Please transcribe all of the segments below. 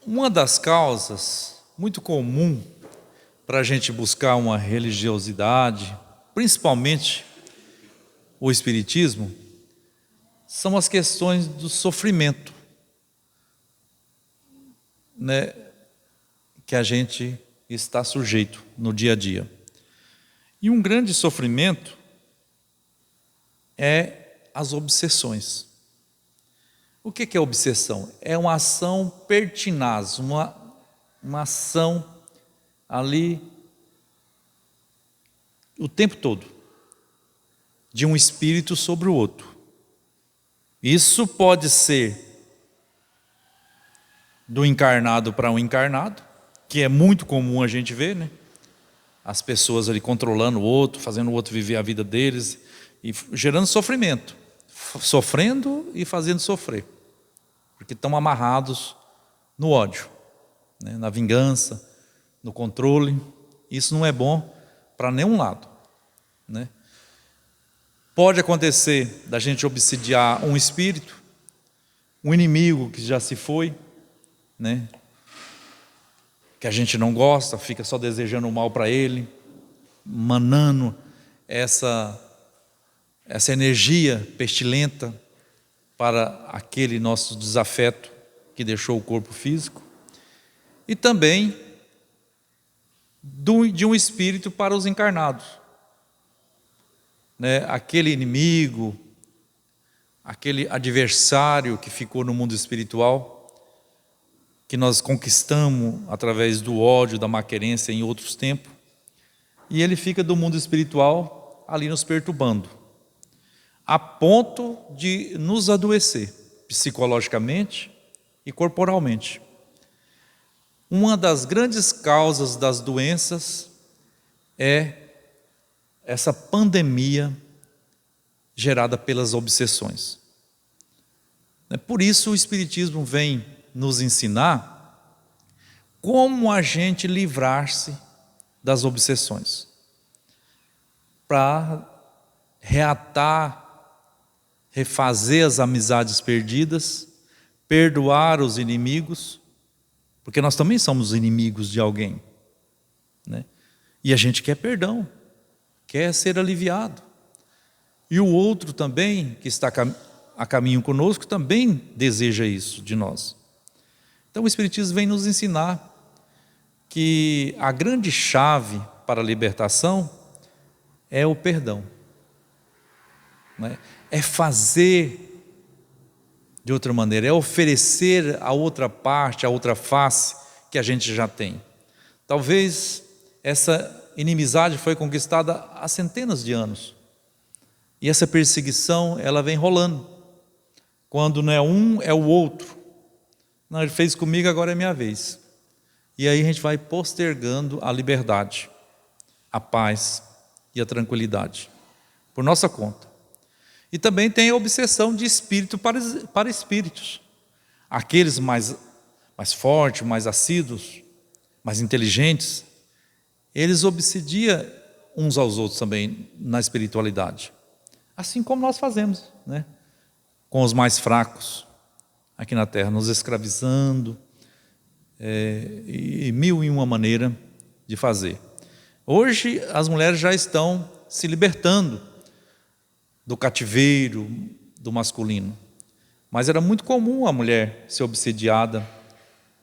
Uma das causas muito comum para a gente buscar uma religiosidade, principalmente o espiritismo, são as questões do sofrimento, né, que a gente está sujeito no dia a dia. E um grande sofrimento é as obsessões. O que é obsessão? É uma ação pertinaz, uma ação ali o tempo todo, de um espírito sobre o outro. Isso pode ser do encarnado para um encarnado, que é muito comum a gente ver, né? As pessoas ali controlando o outro, fazendo o outro viver a vida deles e gerando sofrimento, sofrendo e fazendo sofrer, porque estão amarrados no ódio, né? Na vingança, no controle. Isso não é bom para nenhum lado, né? Pode acontecer da gente obsidiar um espírito, um inimigo que já se foi, né? Que a gente não gosta, fica só desejando o mal para ele, manando essa energia pestilenta para aquele nosso desafeto que deixou o corpo físico, e também de um espírito para os encarnados, né? Aquele inimigo, aquele adversário que ficou no mundo espiritual, que nós conquistamos através do ódio, da malquerência em outros tempos, e ele fica do mundo espiritual ali nos perturbando, a ponto de nos adoecer psicologicamente e corporalmente. Uma das grandes causas das doenças é essa pandemia gerada pelas obsessões. Por isso o Espiritismo vem nos ensinar como a gente livrar-se das obsessões, para reatar, refazer as amizades perdidas, perdoar os inimigos, porque nós também somos inimigos de alguém, né? E a gente quer perdão, quer ser aliviado, e o outro também, que está a caminho conosco, também deseja isso de nós. Então o Espiritismo vem nos ensinar que a grande chave para a libertação é o perdão, né? É fazer de outra maneira, é oferecer a outra parte, a outra face que a gente já tem. Talvez essa inimizade foi conquistada há centenas de anos, e essa perseguição ela vem rolando. Quando não é um, é o outro. Não, ele fez comigo, agora é minha vez. E aí a gente vai postergando a liberdade, a paz e a tranquilidade, por nossa conta. E também tem a obsessão de espírito para espíritos. Aqueles mais fortes, mais assíduos, mais inteligentes, eles obsediam uns aos outros também na espiritualidade. Assim como nós fazemos, né? Com os mais fracos aqui na terra, nos escravizando, e mil e uma maneira de fazer. Hoje as mulheres já estão se libertando do cativeiro do masculino, mas era muito comum a mulher ser obsediada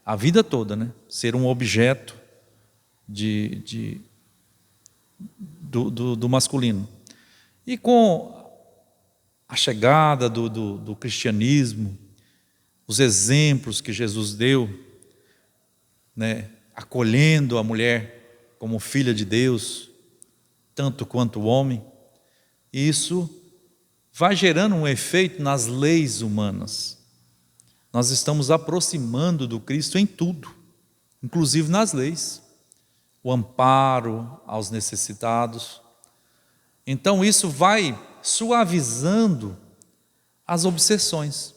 a vida toda, né? Ser um objeto do masculino. E com a chegada do cristianismo, os exemplos que Jesus deu, né, acolhendo a mulher como filha de Deus, tanto quanto o homem, isso vai gerando um efeito nas leis humanas. Nós estamos aproximando do Cristo em tudo, inclusive nas leis, o amparo aos necessitados. Então isso vai suavizando as obsessões,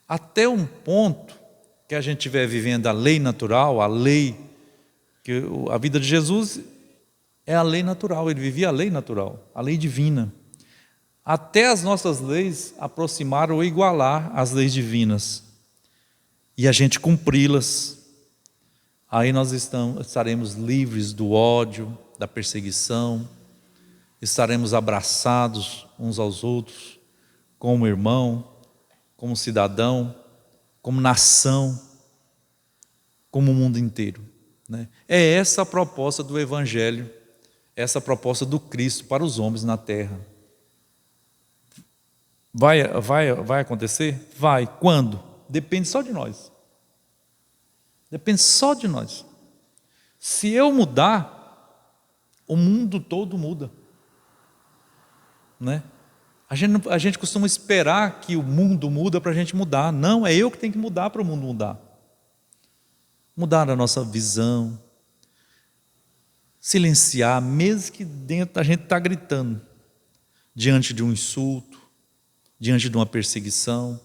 até um ponto que a gente estiver vivendo a lei natural, a lei, que a vida de Jesus é a lei natural, ele vivia a lei natural, a lei divina. Até as nossas leis aproximar ou igualar as leis divinas. e a gente cumpri-las, aí nós estaremos livres do ódio, da perseguição, estaremos abraçados uns aos outros, como irmão, como cidadão, como nação, como o mundo inteiro, né? É essa a proposta do Evangelho, essa a proposta do Cristo para os homens na terra. Vai acontecer? Vai. Quando? Depende só de nós. Depende só de nós. Se eu mudar, o mundo todo muda, né? A gente costuma esperar que o mundo muda para a gente mudar. Não, é eu que tenho que mudar para o mundo mudar. Mudar a nossa visão, silenciar, mesmo que dentro a gente está gritando, diante de um insulto, diante de uma perseguição,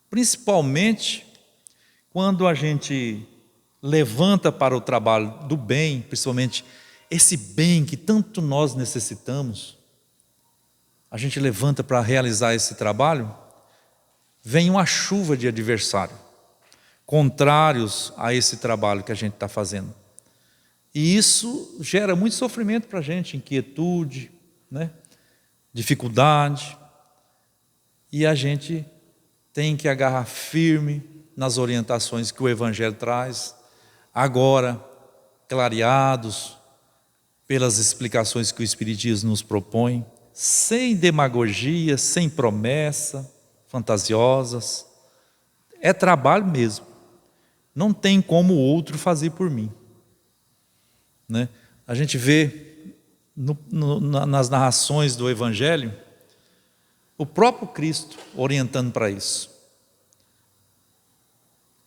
principalmente quando a gente levanta para o trabalho do bem, principalmente esse bem que tanto nós necessitamos, a gente levanta para realizar esse trabalho, vem uma chuva de adversário, contrários a esse trabalho que a gente está fazendo. E isso gera muito sofrimento para a gente, inquietude, né? Dificuldade. E a gente tem que agarrar firme nas orientações que o Evangelho traz, agora clareados pelas explicações que o Espiritismo nos propõe, sem demagogia, sem promessa, fantasiosas. É trabalho mesmo. Não tem como o outro fazer por mim, né? A gente vê nas narrações do Evangelho o próprio Cristo orientando para isso.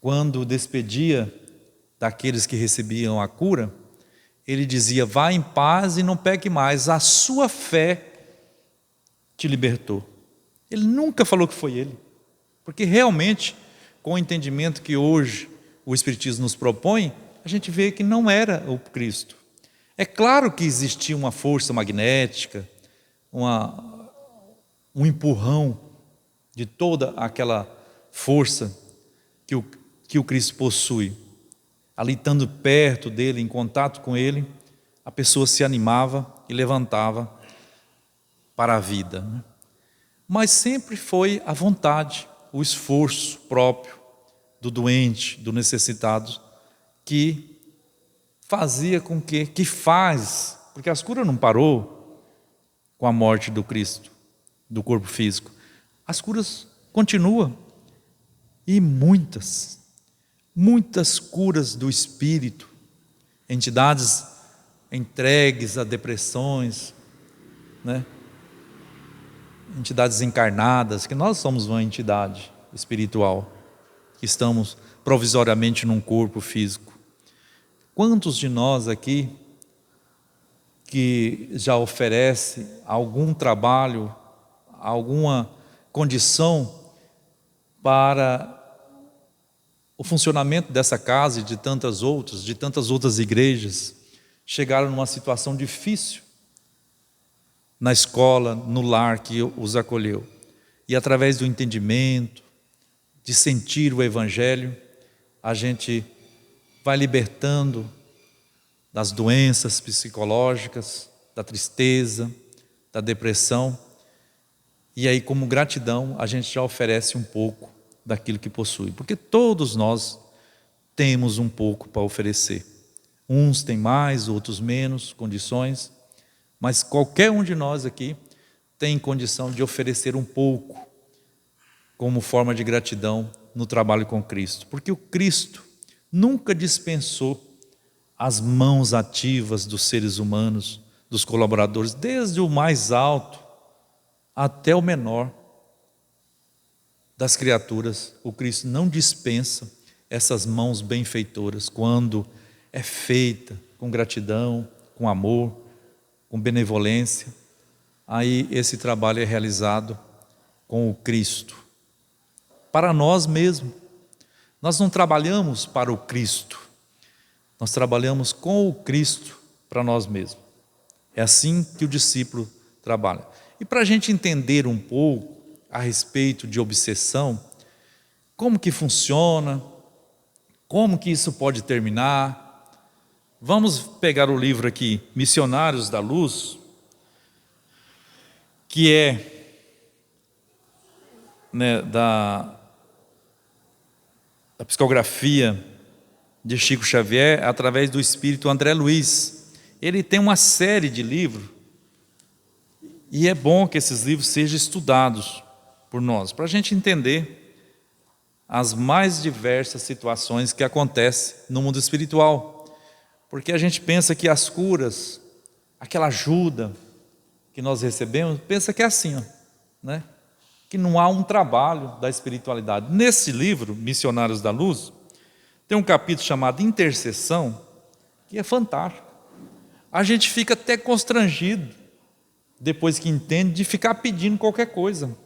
Quando despedia daqueles que recebiam a cura, ele dizia: vá em paz e não peque mais, a sua fé te libertou. Ele nunca falou que foi ele, porque realmente, com o entendimento que hoje o Espiritismo nos propõe, a gente vê que não era o Cristo. É claro que existia uma força magnética, um empurrão de toda aquela força que o Cristo possui. Ali estando perto dele, em contato com ele, a pessoa se animava e levantava para a vida, né? Mas sempre foi a vontade, o esforço próprio do doente, do necessitado, que fazia com que faz, porque as curas não parou com a morte do Cristo, do corpo físico. As curas continuam, e muitas curas do espírito, entidades entregues a depressões, né? Entidades encarnadas, que nós somos uma entidade espiritual, que estamos provisoriamente num corpo físico. Quantos de nós aqui que já oferece algum trabalho, alguma condição para o funcionamento dessa casa e de tantas outras igrejas, chegaram numa situação difícil na escola, no lar que os acolheu, e através do entendimento, de sentir o Evangelho, a gente vai libertando das doenças psicológicas, da tristeza, da depressão, e aí, como gratidão, a gente já oferece um pouco daquilo que possui, porque todos nós temos um pouco para oferecer. Uns têm mais, outros menos condições, mas qualquer um de nós aqui tem condição de oferecer um pouco como forma de gratidão no trabalho com Cristo, porque o Cristo nunca dispensou as mãos ativas dos seres humanos, dos colaboradores, desde o mais alto até o menor das criaturas. O Cristo não dispensa essas mãos benfeitoras quando é feita com gratidão, com amor, com benevolência. Aí esse trabalho é realizado com o Cristo, para nós mesmos. Nós não trabalhamos para o Cristo, nós trabalhamos com o Cristo para nós mesmos. É assim que o discípulo trabalha. E para a gente entender um pouco a respeito de obsessão, como que funciona, como que isso pode terminar. Vamos pegar o livro aqui, Missionários da Luz, que é da psicografia de Chico Xavier, através do espírito André Luiz. Ele tem uma série de livros, e é bom que esses livros sejam estudados por nós, para a gente entender as mais diversas situações que acontecem no mundo espiritual. Porque a gente pensa que as curas, aquela ajuda que nós recebemos, pensa que é assim, né? Que não há um trabalho da espiritualidade. Nesse livro, Missionários da Luz, tem um capítulo chamado Intercessão, que é fantástico. A gente fica até constrangido, depois que entende, de ficar pedindo qualquer coisa.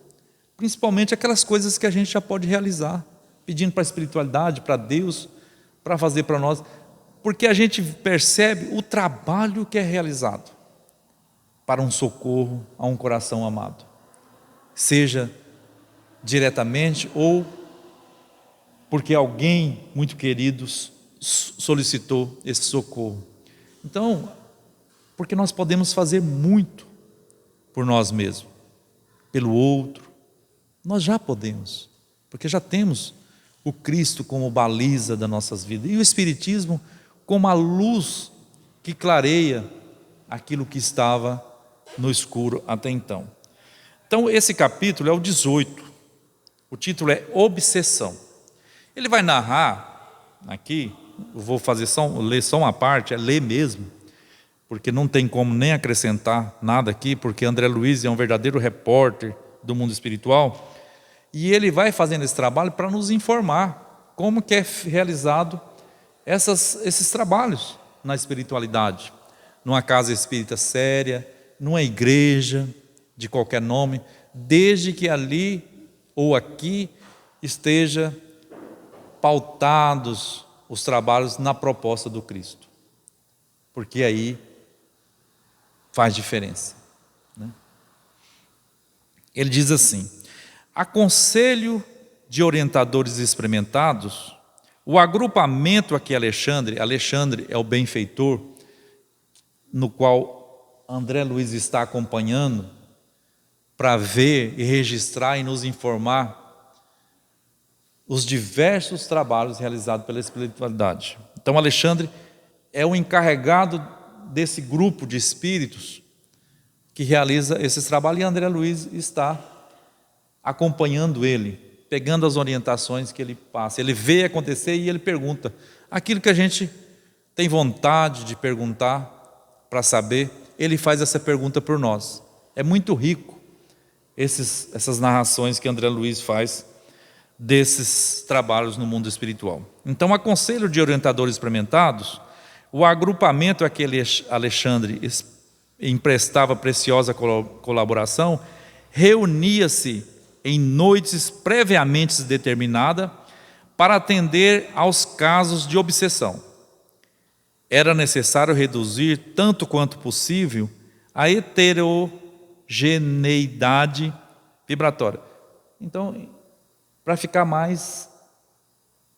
Principalmente aquelas coisas que a gente já pode realizar. Pedindo para a espiritualidade, para Deus, para fazer para nós. Porque a gente percebe o trabalho que é realizado para um socorro a um coração amado. Seja diretamente ou porque alguém muito querido solicitou esse socorro. Então, porque nós podemos fazer muito por nós mesmos, pelo outro, nós já podemos, porque já temos o Cristo como baliza das nossas vidas, e o Espiritismo como a luz que clareia aquilo que estava no escuro até então. Então esse capítulo é o 18, o título é Obsessão. Ele vai narrar aqui, eu vou ler só uma parte, é ler mesmo, porque não tem como nem acrescentar nada aqui, porque André Luiz é um verdadeiro repórter do mundo espiritual, e ele vai fazendo esse trabalho para nos informar como que é realizado esses trabalhos na espiritualidade, numa casa espírita séria, numa igreja de qualquer nome, desde que ali ou aqui esteja pautados os trabalhos na proposta do Cristo, porque aí faz diferença, né? Ele diz assim: aconselho de orientadores experimentados, o agrupamento aqui Alexandre é o benfeitor, no qual André Luiz está acompanhando, para ver e registrar e nos informar os diversos trabalhos realizados pela espiritualidade. Então Alexandre é o encarregado desse grupo de espíritos que realiza esses trabalhos, e André Luiz está acompanhando ele, pegando as orientações que ele passa. Ele vê acontecer e ele pergunta aquilo que a gente tem vontade de perguntar para saber. Ele faz essa pergunta por nós. É muito rico essas narrações que André Luiz faz desses trabalhos no mundo espiritual. Então, aconselho de orientadores experimentados, o agrupamento a que Alexandre emprestava preciosa colaboração, reunia-se em noites previamente determinadas para atender aos casos de obsessão. Era necessário reduzir, tanto quanto possível, a heterogeneidade vibratória. Então, para ficar mais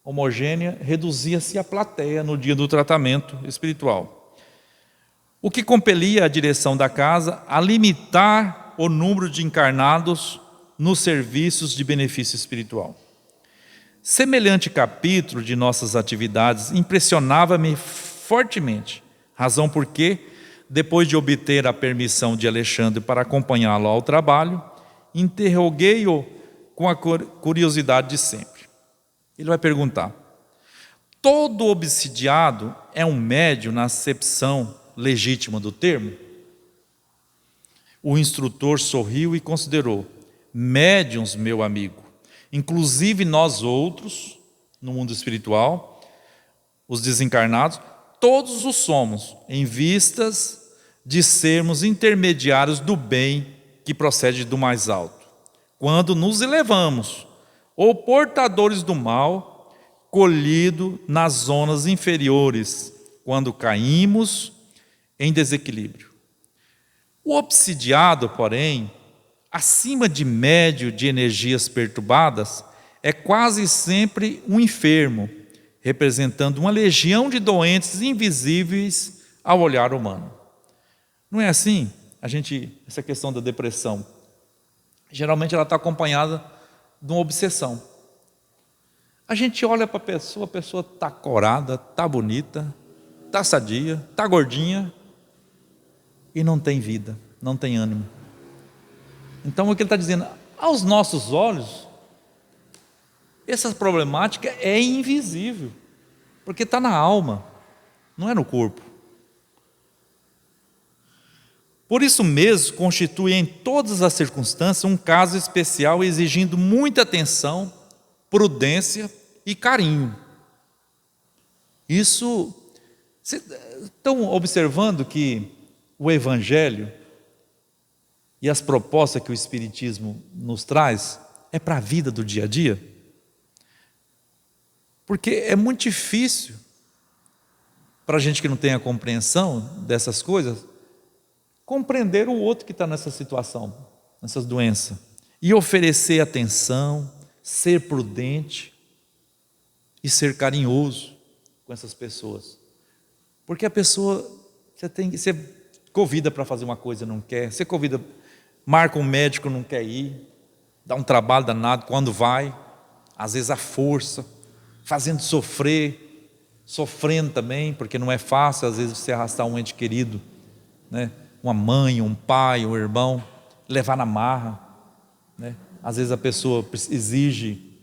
homogênea, reduzia-se a plateia no dia do tratamento espiritual, o que compelia a direção da casa a limitar o número de encarnados nos serviços de benefício espiritual. Semelhante capítulo de nossas atividades impressionava-me fortemente, razão porque, depois de obter a permissão de Alexandre para acompanhá-lo ao trabalho, interroguei-o com a curiosidade de sempre. Ele vai perguntar: todo obsidiado é um médium na acepção legítima do termo? O instrutor sorriu e considerou: médiuns, meu amigo, inclusive nós outros, no mundo espiritual, os desencarnados, todos o somos, em vistas de sermos intermediários do bem que procede do mais alto. Quando nos elevamos, ou portadores do mal, colhido nas zonas inferiores, quando caímos em desequilíbrio. O obsidiado, porém, acima de médio de energias perturbadas, é quase sempre um enfermo, representando uma legião de doentes invisíveis ao olhar humano. Não é assim? Essa questão da depressão, geralmente ela está acompanhada de uma obsessão. A gente olha para a pessoa está corada, está bonita, está sadia, está gordinha e não tem vida, não tem ânimo. Então o que ele está dizendo, aos nossos olhos, essa problemática é invisível, porque está na alma, não é no corpo. Por isso mesmo, constitui em todas as circunstâncias um caso especial, exigindo muita atenção, prudência e carinho. Isso, estão observando que o Evangelho e as propostas que o Espiritismo nos traz é para a vida do dia a dia? Porque é muito difícil para a gente que não tem a compreensão dessas coisas, compreender o outro que está nessa situação, nessas doenças, e oferecer atenção, ser prudente e ser carinhoso com essas pessoas. Porque a pessoa, você convida para fazer uma coisa, não quer, você convida, marca um médico, não quer ir, dá um trabalho danado, quando vai, às vezes a força, fazendo sofrer, sofrendo também, porque não é fácil, às vezes, você arrastar um ente querido, né? Uma mãe, um pai, um irmão, levar na marra, né? Às vezes a pessoa exige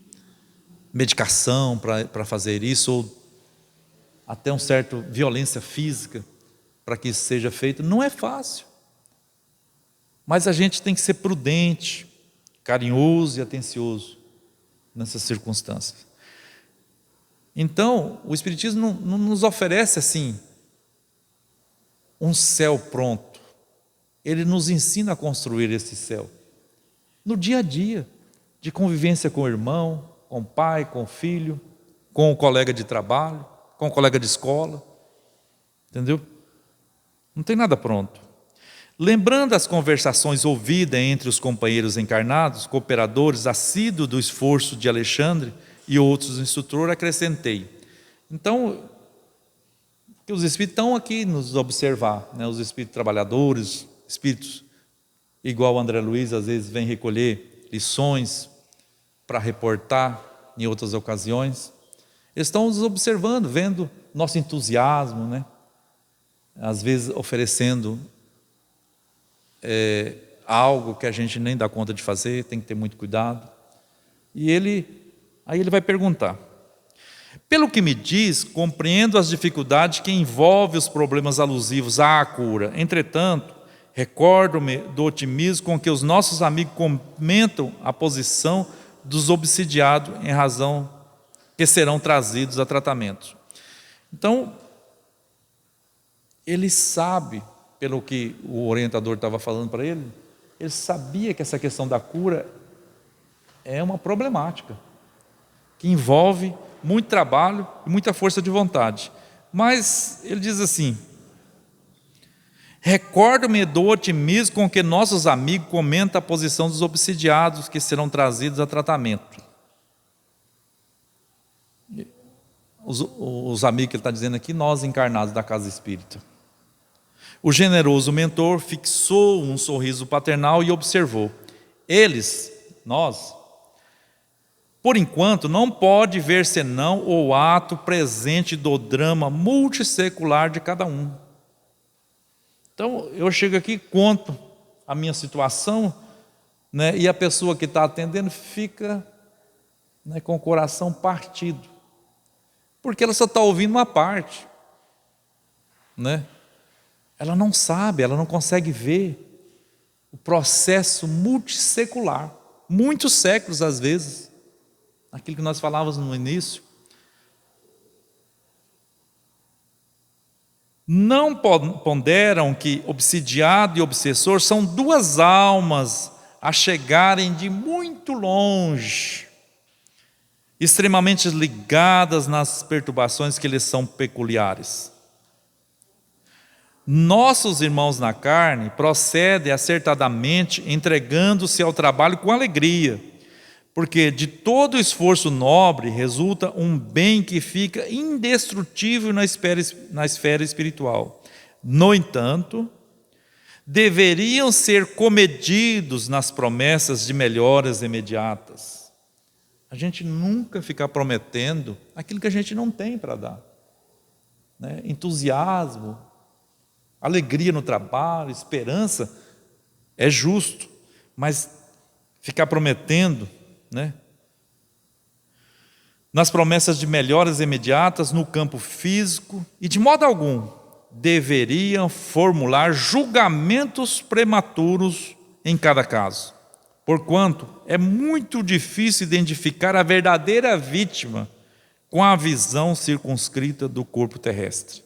medicação para fazer isso, ou até uma certa violência física para que isso seja feito. Não é fácil, mas a gente tem que ser prudente, carinhoso e atencioso nessas circunstâncias. Então, o Espiritismo não nos oferece assim um céu pronto. Ele nos ensina a construir esse céu no dia a dia, de convivência com o irmão, com o pai, com o filho, com o colega de trabalho, com o colega de escola. Entendeu? Não tem nada pronto. Lembrando as conversações ouvidas entre os companheiros encarnados, cooperadores assíduos do esforço de Alexandre e outros instrutores, acrescentei. Então, que os espíritos estão aqui nos observar, né? Os espíritos trabalhadores, espíritos igual o André Luiz, às vezes vem recolher lições para reportar em outras ocasiões. Eles estão nos observando, vendo nosso entusiasmo, né? Às vezes oferecendo algo que a gente nem dá conta de fazer, tem que ter muito cuidado. E aí ele vai perguntar: pelo que me diz, compreendo as dificuldades que envolvem os problemas alusivos à cura. Entretanto, recordo-me do otimismo com que os nossos amigos comentam a posição dos obsidiados em razão que serão trazidos a tratamento. Então, ele sabe, pelo que o orientador estava falando para ele, ele sabia que essa questão da cura é uma problemática, que envolve muito trabalho e muita força de vontade. Mas ele diz assim: recordo-me do otimismo com que nossos amigos comentam a posição dos obsidiados que serão trazidos a tratamento. Os amigos que ele está dizendo aqui, nós encarnados da casa espírita. O generoso mentor fixou um sorriso paternal e observou: eles, nós, por enquanto, não pode ver senão o ato presente do drama multissecular de cada um. Então, eu chego aqui, conto a minha situação, né, e a pessoa que está atendendo fica, né, com o coração partido, porque ela só está ouvindo uma parte, né? Ela não sabe, ela não consegue ver o processo multissecular, muitos séculos às vezes, aquilo que nós falávamos no início. Não ponderam que obsidiado e obsessor são duas almas a chegarem de muito longe, extremamente ligadas nas perturbações que lhes são peculiares. Nossos irmãos na carne procedem acertadamente, entregando-se ao trabalho com alegria, Porque de todo esforço nobre resulta um bem que fica indestrutível na esfera espiritual. No entanto, deveriam ser comedidos nas promessas de melhoras imediatas. A gente nunca ficar prometendo aquilo que a gente não tem para dar, né? Entusiasmo, alegria no trabalho, esperança, é justo, mas ficar prometendo, né, nas promessas de melhoras imediatas no campo físico, e de modo algum deveriam formular julgamentos prematuros em cada caso, porquanto é muito difícil identificar a verdadeira vítima com a visão circunscrita do corpo terrestre.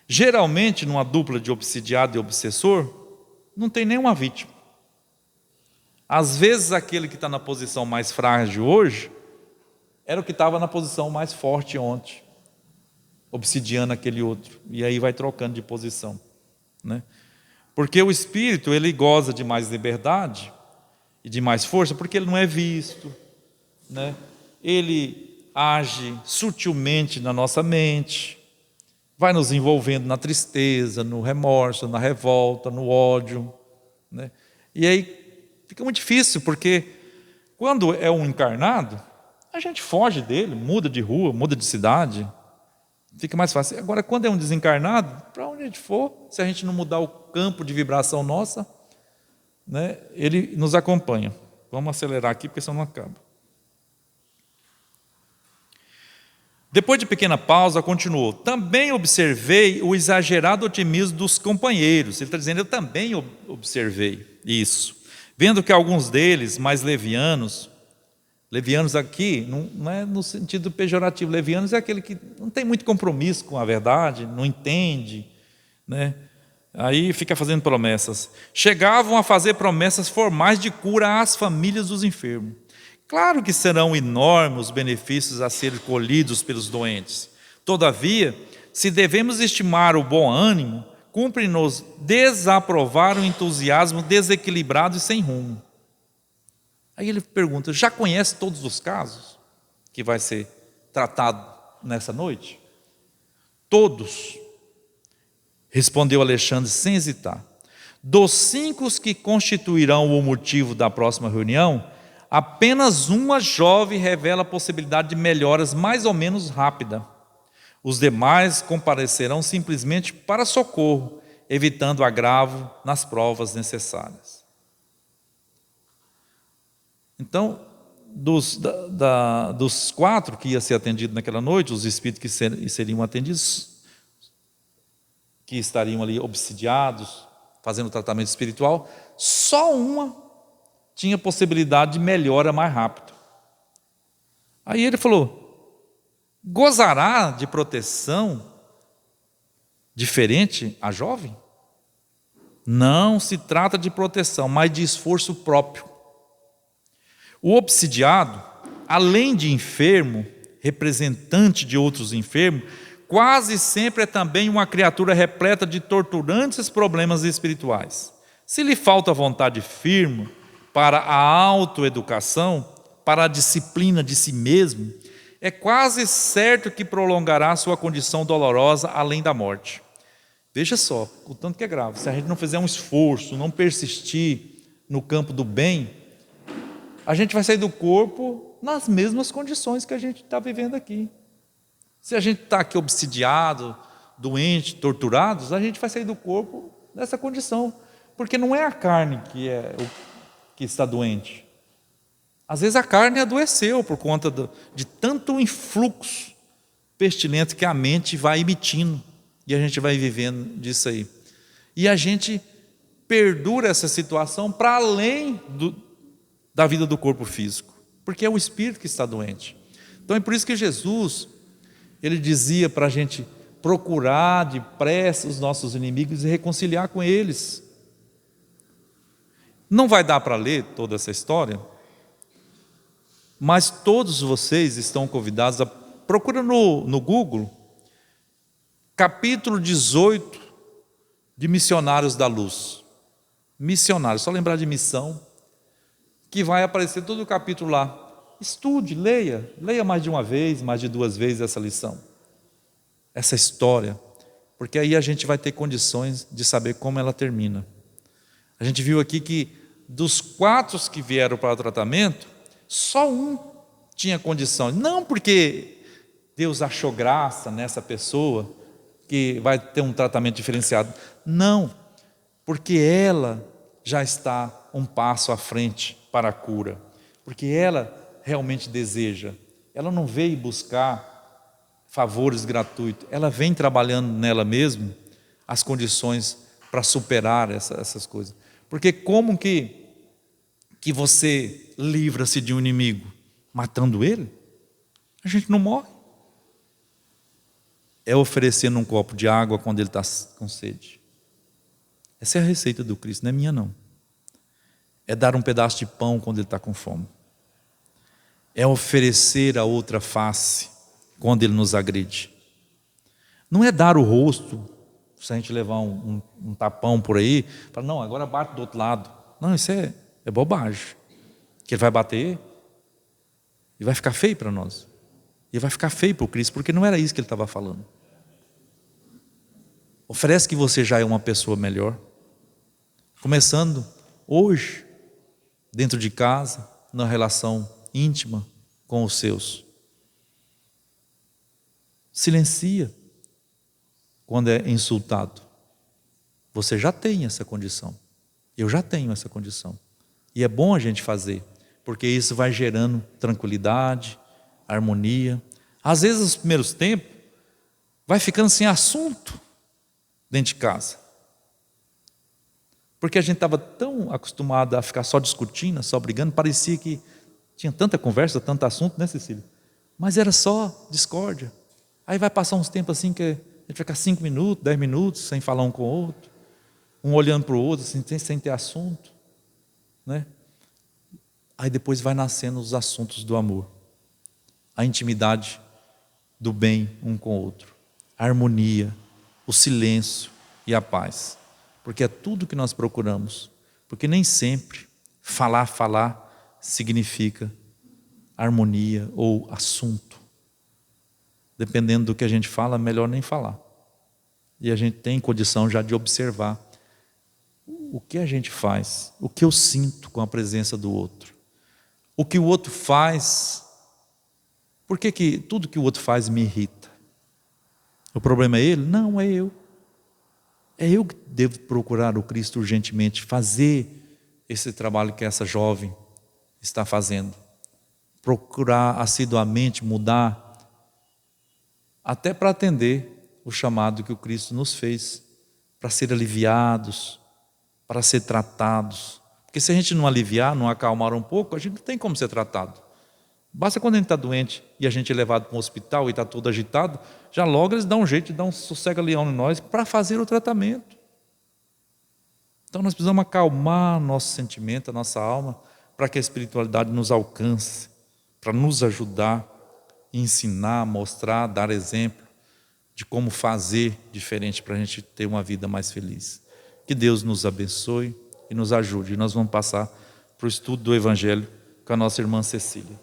Geralmente, numa dupla de obsidiado e obsessor, não tem nenhuma vítima. Às vezes, aquele que está na posição mais frágil hoje era o que estava na posição mais forte ontem, obsidiando aquele outro. E aí vai trocando de posição, né? Porque o espírito, ele goza de mais liberdade e de mais força, porque ele não é visto, né? Ele age sutilmente na nossa mente, vai nos envolvendo na tristeza, no remorso, na revolta, no ódio, né? E aí fica muito difícil, porque quando é um encarnado, a gente foge dele, muda de rua, muda de cidade, fica mais fácil. Agora, quando é um desencarnado, para onde a gente for, se a gente não mudar o campo de vibração nossa, né, ele nos acompanha. Vamos acelerar aqui, porque senão não acaba. Depois de pequena pausa, continuou: também observei o exagerado otimismo dos companheiros. Ele está dizendo, eu também observei isso, vendo que alguns deles, mais levianos aqui, não é no sentido pejorativo, levianos é aquele que não tem muito compromisso com a verdade, não entende, né? Aí fica fazendo promessas. Chegavam a fazer promessas formais de cura às famílias dos enfermos. Claro que serão enormes os benefícios a serem colhidos pelos doentes. Todavia, se devemos estimar o bom ânimo, cumpre-nos desaprovar o entusiasmo desequilibrado e sem rumo. Aí ele pergunta, já conhece todos os casos que vai ser tratado nessa noite? Todos, respondeu Alexandre sem hesitar. Dos 5 que constituirão o motivo da próxima reunião, apenas uma jovem revela a possibilidade de melhoras mais ou menos rápida. Os demais comparecerão simplesmente para socorro, evitando agravo nas provas necessárias. Então, dos 4 que ia ser atendido naquela noite, os espíritos que seriam atendidos, que estariam ali obsidiados, fazendo tratamento espiritual, só uma tinha possibilidade de melhora mais rápido. Aí ele falou, gozará de proteção diferente a jovem? Não se trata de proteção, mas de esforço próprio. O obsidiado, além de enfermo, representante de outros enfermos, quase sempre é também uma criatura repleta de torturantes problemas espirituais. Se lhe falta vontade firme para a autoeducação, para a disciplina de si mesmo, é quase certo que prolongará sua condição dolorosa além da morte. Veja só, o tanto que é grave. Se a gente não fizer um esforço, não persistir no campo do bem, a gente vai sair do corpo nas mesmas condições que a gente está vivendo aqui. Se a gente está aqui obsidiado, doente, torturados, a gente vai sair do corpo nessa condição, porque não é a carne que está doente. Às vezes a carne adoeceu por conta de tanto influxo pestilento que a mente vai emitindo, e a gente vai vivendo disso aí. E a gente perdura essa situação para além da vida do corpo físico, porque é o espírito que está doente. Então é por isso que Jesus, ele dizia para a gente procurar depressa os nossos inimigos e reconciliar com eles. Não vai dar para ler toda essa história, mas todos vocês estão convidados a procurar no Google, capítulo 18 de Missionários da Luz. Missionários, só lembrar de missão, que vai aparecer todo o capítulo lá. Estude, leia mais de uma vez, mais de 2 vezes essa lição, essa história, porque aí a gente vai ter condições de saber como ela termina. A gente viu aqui que dos 4 que vieram para o tratamento, só um tinha condição, não porque Deus achou graça nessa pessoa que vai ter um tratamento diferenciado, não, porque ela já está um passo à frente para a cura, porque ela realmente deseja, ela não veio buscar favores gratuitos, ela vem trabalhando nela mesma as condições para superar essas coisas. Porque como que você livra-se de um inimigo? Matando ele? A gente não morre. É oferecendo um copo de água quando ele está com sede. Essa é a receita do Cristo, não é minha não. É dar um pedaço de pão quando ele está com fome. É oferecer a outra face quando ele nos agride. Não é dar o rosto, se a gente levar um tapão por aí, para não, agora bate do outro lado. Não, isso é bobagem. Que ele vai bater e vai ficar feio para nós. E vai ficar feio para o Cristo, porque não era isso que ele estava falando. Oferece que você já é uma pessoa melhor. Começando hoje, dentro de casa, na relação íntima com os seus. Silencia quando é insultado. Você já tem essa condição. Eu já tenho essa condição. E é bom a gente fazer, porque isso vai gerando tranquilidade, harmonia. Às vezes, nos primeiros tempos, vai ficando sem assunto dentro de casa. Porque a gente estava tão acostumado a ficar só discutindo, só brigando, parecia que tinha tanta conversa, tanto assunto, né, Cecília? Mas era só discórdia. Aí vai passar uns tempos assim que a gente vai ficar 5 minutos, 10 minutos, sem falar um com o outro, um olhando para o outro, assim, sem ter assunto, né? Aí depois vai nascendo os assuntos do amor, a intimidade do bem um com o outro, a harmonia, o silêncio e a paz, porque é tudo que nós procuramos, porque nem sempre falar significa harmonia ou assunto. Dependendo do que a gente fala, melhor nem falar. E a gente tem condição já de observar o que a gente faz, o que eu sinto com a presença do outro, o que o outro faz. Por que tudo que o outro faz me irrita? O problema é ele? Não, é eu. É eu que devo procurar o Cristo urgentemente, fazer esse trabalho que essa jovem está fazendo. Procurar assiduamente mudar, até para atender o chamado que o Cristo nos fez, para ser aliviados, para ser tratados. Porque se a gente não aliviar, não acalmar um pouco, a gente não tem como ser tratado. Basta quando a gente está doente e a gente é levado para um hospital e está todo agitado, já logo eles dão um jeito de dar um sossega-leão em nós para fazer o tratamento. Então nós precisamos acalmar nosso sentimento, a nossa alma, para que a espiritualidade nos alcance, para nos ajudar, ensinar, mostrar, dar exemplo de como fazer diferente para a gente ter uma vida mais feliz. Que Deus nos abençoe e nos ajude. E nós vamos passar para o estudo do Evangelho com a nossa irmã Cecília.